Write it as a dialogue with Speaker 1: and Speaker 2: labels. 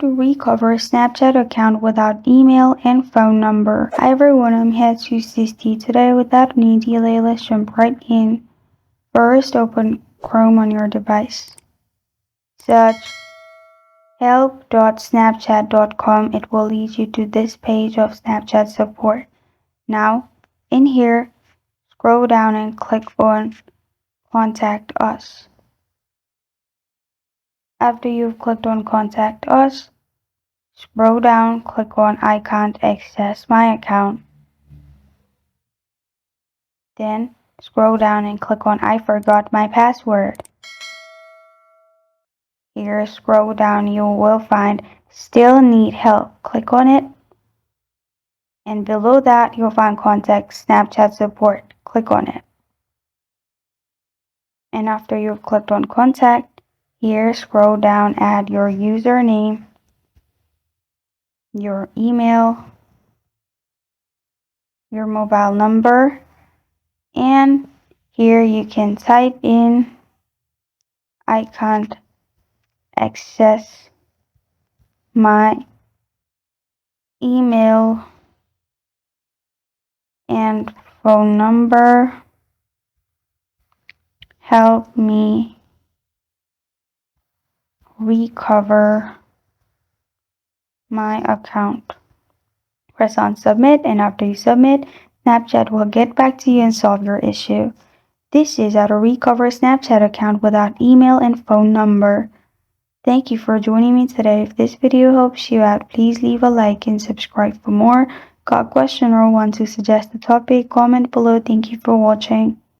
Speaker 1: to recover a Snapchat account without email and phone number. Hi everyone, I'm Jesus today. Without any delay, let's jump right in. First, open Chrome on your device. Search help.snapchat.com. It will lead you to this page of Snapchat support. Now, in here, scroll down and click on Contact Us. After you've clicked on Contact Us, scroll down, click on I can't access my account. Then scroll down and click on I forgot my password. Here, scroll down, you will find Still Need Help. Click on it. And below that, you'll find Contact Snapchat Support. Click on it. And after you've clicked on Contact, here, scroll down, add your username, your email, your mobile number, and here you can type in I can't access my email and phone number. Help me recover my account. Press on submit, and after you submit, Snapchat will get back to you and solve your issue. This is how to recover a Snapchat account without email and phone number. Thank you for joining me today. If this video helps you out, please leave a like and subscribe for more. Got a question or want to suggest a topic? Comment below. Thank you for watching.